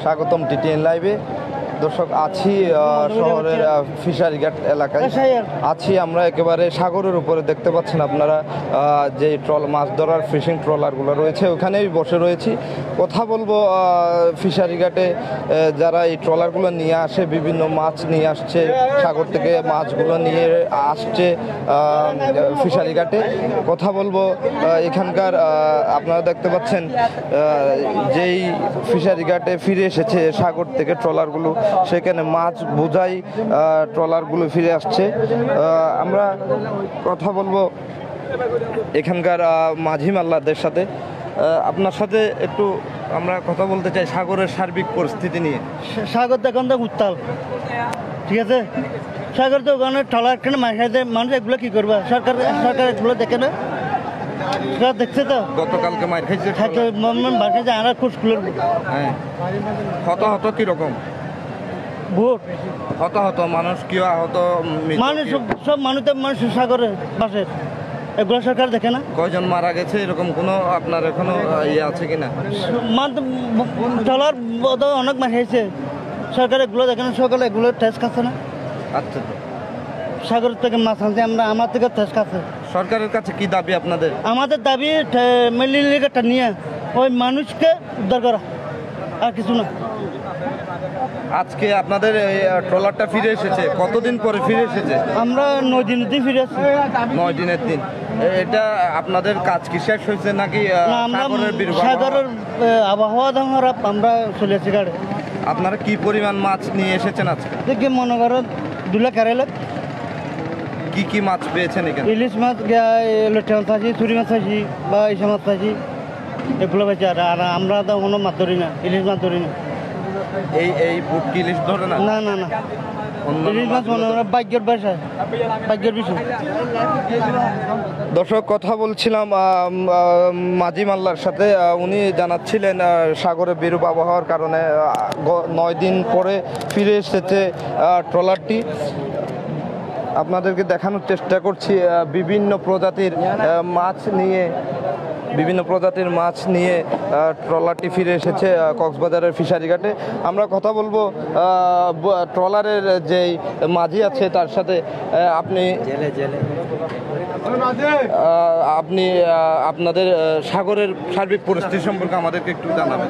স্বাগতম টিটিএন লাইভে। দর্শক আছি শহরের ফিশারিঘাট এলাকায় আছি আমরা, একেবারে সাগরের উপরে দেখতে পাচ্ছেন আপনারা যে মাছ ধরার ফিশিং ট্রলারগুলো রয়েছে ওখানেই বসে রয়েছি। কথা বলবো ফিশারিঘাটে যারা এই ট্রলারগুলো নিয়ে আসে, বিভিন্ন মাছ নিয়ে আসছে সাগর থেকে, মাছগুলো নিয়ে আসছে ফিশারিঘাটে। কথা বলবো এখানকার, আপনারা দেখতে পাচ্ছেন যেই ফিশারিঘাটে ফিরে এসেছে সাগর থেকে ট্রলারগুলো, সেখানে মাছ বোঝাই ট্রলারগুলো ফিরে আসছে। আমরা কথা বলবো এখানকার মাঝি মাল্লাদের সাথে। আপনার সাথে একটু আমরা কথা বলতে চাই সাগরের সার্বিক পরিস্থিতি নিয়ে। সাগর দেখুন তো উত্তাল, ঠিক আছে। সাগর তো ওখানে ট্রলার কেন মাছ খাইতে, মানুষ এগুলো কি করবে? সরকার এগুলো দেখে না, দেখছে তো। গতকালকে মাছ খাইছে বাসে আমরা খুশকুলের হত কিরকম ভোট হত মানুষ কি আহত? মানুষ সব মানুষ সাগরে বাসে, এগুলো সরকার দেখে না। কয়জন মারা গেছে এরকম কোনো আপনার এখনো ইয়ে আছে কিনা? ট্রলার অনেক মাছ খাইছে, সরকার এগুলো দেখে না। সরকার এগুলো টেস্ট খাচ্ছে না। আচ্ছা, সাগর থেকে মাছ আনছে, আমরা আমার থেকে টেস্ট খাচ্ছে। সরকারের কাছে কি দাবি আপনাদের? আমাদের দাবি মেলিলিটা নিয়ে ওই মানুষকে উদ্ধার করা, আর কিছু না। আজকে আপনাদের এই ট্রলারটা ফিরে এসেছে, কতদিন পরে ফিরে এসেছে? আমরা 9 দিনের দিন ফিরে আসছি। 9 দিনের দিন। এটা আপনাদের কাজ কি শেষ হয়েছে নাকি? সাগরের আবহাওয়া খারাপ, আমরা চলে আসছি গাড়ি। আপনারা কি পরিমাণ মাছ নিয়ে এসেছেন আজকে? দেখি মনে করেন 2 লাখ 2.5 লাখ। কি মাছ পেয়েছেন এখানে? ইলিশ মাছ, লটে মাছ আছে, চুরি মাছ আছে বা ইসা মাছ আছে, এগুলো পেয়েছে। আর আমরা তো কোনো মাছ ধরি না, ইলিশ মাছ ধরি না। এই বুটকি ইলিশ ধরে না? না না না, ইলিশ মাছ মনে হয় ভাগ্যের বিষয়, ভাগ্যের বিষয়। দর্শক কথা বলছিলাম মাঝি মাল্লার সাথে, উনি জানাচ্ছিলেন সাগরে বিরূপ আবহাওয়ার কারণে 9 দিন পরে ফিরে এসেছে ট্রলারটি। আপনাদেরকে দেখানোর চেষ্টা করছি বিভিন্ন প্রজাতির মাছ নিয়ে ট্রলারটি ফিরে এসেছে কক্সবাজারের ফিশারিঘাটে। আমরা কথা বলবো ট্রলারের যেই মাঝি আছে তার সাথে। আপনি আপনাদের সাগরের সার্বিক পরিস্থিতি সম্পর্কে আমাদেরকে একটু জানাবেন।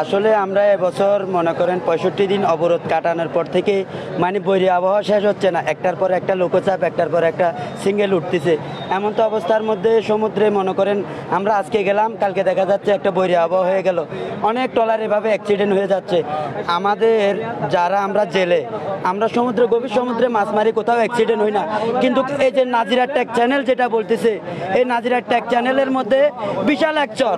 আসলে আমরা এবছর মনে করেন 65 দিন অবরোধ কাটানোর পর থেকে মানে বৈরী আবহাওয়া শেষ হচ্ছে না, একটার পর একটা লোকচাপ, একটার পর একটা সিঙ্গেল উঠতেছে। এমন তো অবস্থার মধ্যে সমুদ্রে মনে করেন আমরা আজকে গেলাম, কালকে দেখা যাচ্ছে একটা বৈরী আবহাওয়া হয়ে গেল, অনেক ট্রলার এভাবে অ্যাক্সিডেন্ট হয়ে যাচ্ছে। আমাদের যারা আমরা জেলে, আমরা সমুদ্রে, গভীর সমুদ্রে মাছ মারি, কোথাও অ্যাক্সিডেন্ট হই না। কিন্তু এই যে নাজিরা টেক চ্যানেল যেটা বলতেছে, এই নাজিরা টেক চ্যানেলের মধ্যে বিশাল এক চর,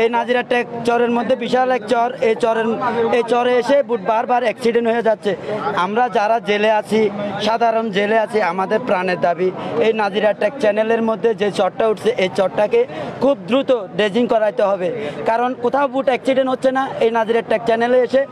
এই নাজিরা টেক চরের মধ্যে বিশাল এক চর, এই চরে এসে বারবার অ্যাক্সিডেন্ট হয়ে যাচ্ছে। আমরা যারা জেলে আছি, সাধারণ জেলে আছি, আমাদের প্রাণের দাবি এই নাজিরা টেক চ্যানেলের মধ্যে যে চরটা উঠছে, এই চরটাকে খুব দ্রুত ড্রেজিং করাইতে হবে। কারণ কোথাও বুট অ্যাক্সিডেন্ট হচ্ছে না, এই নাজিরা টেক চ্যানেলে এসে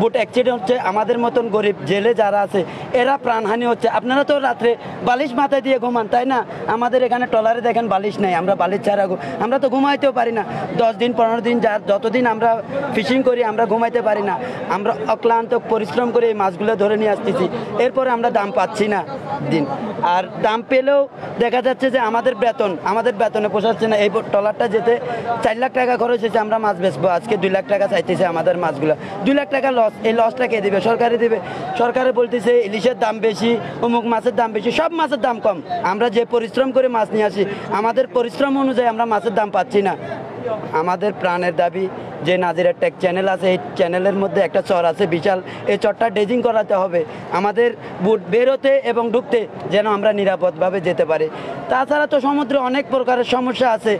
বুট অ্যাক্সিডেন্ট হচ্ছে। আমাদের মতন গরিব জেলে যারা আছে এরা প্রাণহানি হচ্ছে। আপনারা তো রাত্রে বালিশ মাথায় দিয়ে ঘুমান, তাই না? আমাদের এখানে ট্রলারে দেখেন বালিশ নাই, আমরা বালিশ ছাড়া আমরা তো ঘুমাইতেও পারি না। 10 দিন 15 দিন যতদিন আমরা ফিশিং করি আমরা ঘুমাইতে পারি না। আমরা অক্লান্ত পরিশ্রম করে এই মাছগুলো ধরে নিয়ে আসতেছি, এরপরে আমরা দাম পাচ্ছি না দিন। আর দাম পেলেও দেখা যাচ্ছে যে আমাদের বেতনে পোষাচ্ছে না। এই ট্রলারটা যেতে 4 লাখ টাকা খরচ হয়েছে, আমরা মাছ বেচবো আজকে 2 লাখ টাকা চাইতেছে আমাদের মাছগুলো। 2 লাখ টাকা লস, এই লসটা কে দেবে? সরকারে দেবে। সরকারে বলতেছে ইলিশের দাম বেশি, অমুক মাছের দাম বেশি, সব মাছের দাম কম। আমরা যে পরিশ্রম করে মাছ নিয়ে আসি, আমাদের পরিশ্রম অনুযায়ী আমরা মাছের দাম পাচ্ছি না। আমাদের প্রাণের দাবি যে নাজিরা টেক চ্যানেল আছে, এই চ্যানেলের মধ্যে একটা চর আছে বিশাল, এই চরটা ড্রেজিং করাতে হবে আমাদের, বুট বেরোতে এবং ঢুকতে যেন আমরা নিরাপদভাবে যেতে পারি। তাছাড়া তো সমুদ্রে অনেক প্রকারের সমস্যা আছে,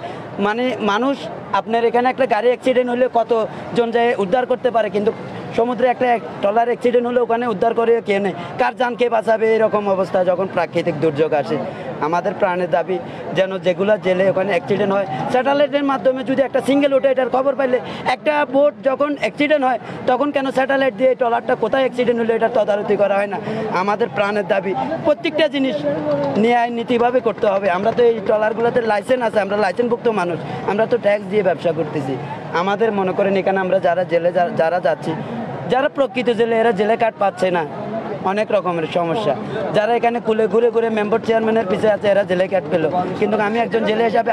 মানে মানুষ, আপনার এখানে একটা গাড়ি অ্যাক্সিডেন্ট হলে কতজন যায় উদ্ধার করতে পারে, কিন্তু সমুদ্রে একটা ট্রলার অ্যাক্সিডেন্ট হলে ওখানে উদ্ধার করে কে নেই, কার জান কে বাঁচাবে? এরকম অবস্থা যখন প্রাকৃতিক দুর্যোগ আসে। আমাদের প্রাণের দাবি যেন যেগুলো জেলে ওখানে অ্যাক্সিডেন্ট হয়, স্যাটেলাইটের মাধ্যমে যদি একটা সিঙ্গেল ওঠে, এটার খবর পাইলে, একটা বোট যখন অ্যাক্সিডেন্ট হয় তখন কেন স্যাটেলাইট দিয়ে ট্রলারটা কোথায় অ্যাক্সিডেন্ট হলো এটার তদারকি করা হয় না? আমাদের প্রাণের দাবি প্রত্যেকটা জিনিস ন্যায় নীতিভাবে করতে হবে। আমরা তো এই ট্রলারগুলোতে লাইসেন্স আছে, আমরা লাইসেন্সভুক্ত মানুষ, আমরা তো ট্যাক্স দিয়ে ব্যবসা করতেছি। আমাদের মনে করেন এখানে আমরা যারা জেলে যারা যাচ্ছি, যারা প্রকৃত জেলে, এরা জেলে কার্ড পাচ্ছে না, অনেক রকমের সমস্যা। যারা এখানে কুলে ঘুরে ঘুরে মেম্বার চেয়ারম্যানের পিছিয়ে আছে, এরা জেলে কার্ড পেলো, কিন্তু আমি একজন জেলে হিসাবে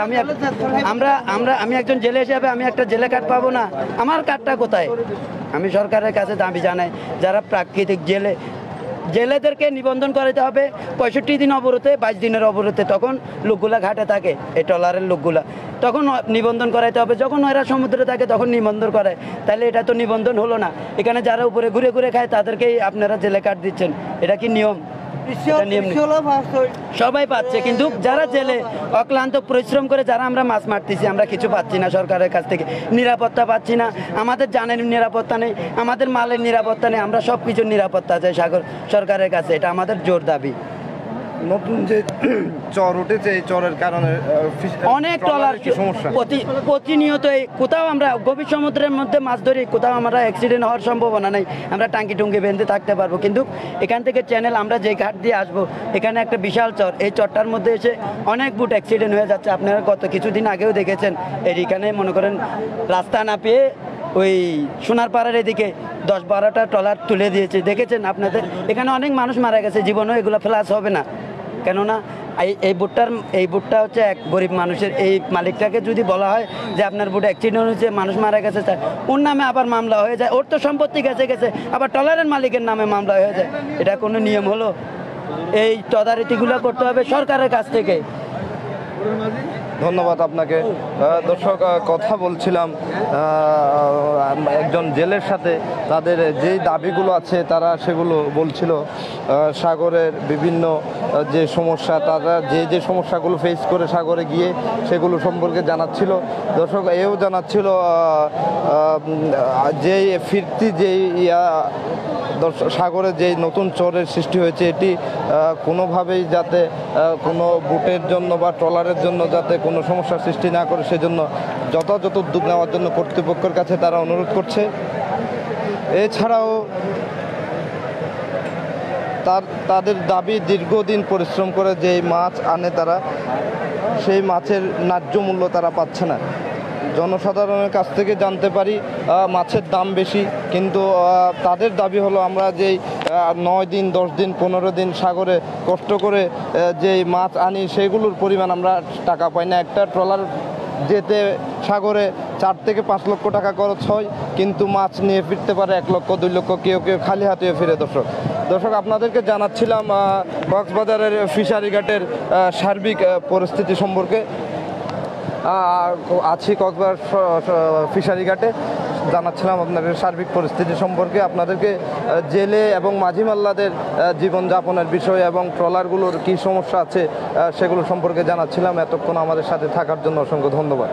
আমি একজন জেলে হিসাবে আমি একটা জেলে কার্ড পাবো না। আমার কার্ডটা কোথায়? আমি সরকারের কাছে দাবি জানাই, যারা প্রাকৃতিক জেলেদেরকে নিবন্ধন করাতে হবে 65 দিন অবরোধে, 22 দিনের অবরোধে। তখন লোকগুলা ঘাটে থাকে, এই ট্রলারের লোকগুলা, তখন নিবন্ধন করাইতে হবে। যখন এরা সমুদ্রে থাকে তখন নিবন্ধন করায়, তাহলে এটা তো নিবন্ধন হলো না। এখানে যারা উপরে ঘুরে ঘুরে খায় তাদেরকেই আপনারা জেলে কার্ড দিচ্ছেন, এটা কি নিয়ম? এটা নিয়ম নেই। সবাই পাচ্ছে, কিন্তু যারা জেলে অক্লান্ত পরিশ্রম করে যারা আমরা মাছ মারতেছি, আমরা কিছু পাচ্ছি না সরকারের কাছ থেকে, নিরাপত্তা পাচ্ছি না, আমাদের জানের নিরাপত্তা নেই, আমাদের মালের নিরাপত্তা নেই, আমরা সব কিছুর নিরাপত্তা চাই সরকারের কাছে, এটা আমাদের জোর দাবি। নতুন যে চর উঠেছে, এই চরের কারণে অনেক ট্রলার সমস্যা প্রতিনিয়ত কোথাও আমরা গভীর সমুদ্রের মধ্যে মাছ ধরি, কোথাও আমরা অ্যাক্সিডেন্ট হওয়ার সম্ভাবনা নেই, আমরা টাঙ্কি টুঙ্কি বেঁধে থাকতে পারবো। কিন্তু এখান থেকে চ্যানেল আমরা যে ঘাট দিয়ে আসবো, এখানে একটা বিশাল চর, এই চরটার মধ্যে এসে অনেক বুট অ্যাক্সিডেন্ট হয়ে যাচ্ছে। আপনারা গত কিছুদিন আগেও দেখেছেন, এখানে মনে করেন রাস্তা না পেয়ে ওই সোনার পাড়ার এদিকে 10-12টা ট্রলার তুলে দিয়েছে, দেখেছেন আপনাদের। এখানে অনেক মানুষ মারা গেছে, জীবনেও এগুলো ফ্লাশ হবে না। কেননা এই বুটটা হচ্ছে এক গরিব মানুষের। এই মালিকটাকে যদি বলা হয় যে আপনার বুট অ্যাক্সিডেন্ট হয়েছে, মানুষ মারা গেছে, ওর নামে আবার মামলা হয়ে যায়, ওর তো সম্পত্তি গেছে, আবার ট্রলারের মালিকের নামে মামলা হয়ে যায়। এটা কোনো নিয়ম হলো? এই তদারকিগুলো করতে হবে সরকারের কাছ থেকে। ধন্যবাদ আপনাকে। দর্শক, কথা বলছিলাম একজন জেলের সাথে, তাদের যেই দাবিগুলো আছে তারা সেগুলো বলছিল। সাগরের বিভিন্ন যে সমস্যা, তারা যে সমস্যাগুলো ফেস করে সাগরে গিয়ে সেগুলো সম্পর্কে জানাচ্ছিল। দর্শক, এও জানাচ্ছিল যে ফিরতি যেই সাগরে যে নতুন চরের সৃষ্টি হয়েছে, এটি কোনোভাবেই যাতে কোনো বুটের জন্য বা ট্রলারের জন্য যাতে কোনো সমস্যার সৃষ্টি না করে, সেজন্য যথাযথ উদ্যোগ নেওয়ার জন্য কর্তৃপক্ষের কাছে তারা অনুরোধ করছে। এছাড়াও তাদের দাবি, দীর্ঘদিন পরিশ্রম করে যেই মাছ আনে তারা, সেই মাছের ন্যায্য মূল্য তারা পাচ্ছে না। জনসাধারণের কাছ থেকে জানতে পারি মাছের দাম বেশি, কিন্তু তাদের দাবি হলো আমরা যেই 9 দিন, 10 দিন, 15 দিন সাগরে কষ্ট করে যেই মাছ আনি, সেগুলোর পরিমাণ আমরা টাকা পাই না। একটা ট্রলার যেতে সাগরে 4 থেকে 5 লক্ষ টাকা খরচ হয়, কিন্তু মাছ নিয়ে ফিরতে পারে 1 লক্ষ, 2 লক্ষ, কেউ খালি হাতে ফিরে। দর্শক, আপনাদেরকে জানাচ্ছিলাম কক্সবাজারের ফিশারি ঘাটের সার্বিক পরিস্থিতি সম্পর্কে। আছি কক্সবাজার ফিশারি ঘাটে, জানাচ্ছিলাম আপনাদের সার্বিক পরিস্থিতি সম্পর্কে, আপনাদেরকে জেলে এবং মাঝি মাল্লাদের জীবনযাপনের বিষয় এবং ট্রলারগুলোর কী সমস্যা আছে সেগুলো সম্পর্কে জানাচ্ছিলাম। এতক্ষণ আমাদের সাথে থাকার জন্য অসংখ্য ধন্যবাদ।